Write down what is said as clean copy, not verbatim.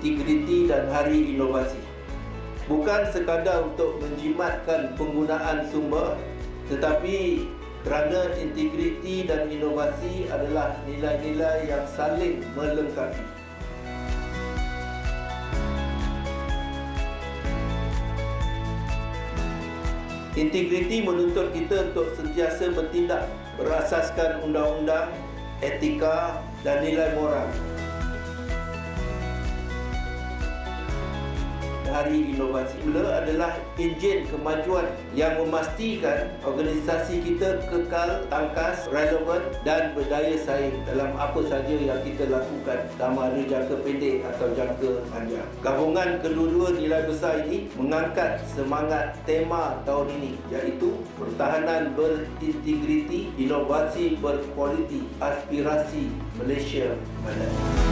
Integriti dan Hari Inovasi. Bukan sekadar untuk menjimatkan penggunaan sumber, tetapi kerana integriti dan inovasi adalah nilai-nilai yang saling melengkapi. Integriti menuntut kita untuk sentiasa bertindak berasaskan undang-undang, etika dan nilai moral. Hari Inovasi pula adalah enjin kemajuan yang memastikan organisasi kita kekal, tangkas, relevan dan berdaya saing dalam apa sahaja yang kita lakukan, sama ada jangka pendek atau jangka panjang. Gabungan kedua-dua nilai besar ini mengangkat semangat tema tahun ini, iaitu pertahanan berintegriti, inovasi berkualiti, aspirasi Malaysia Madani.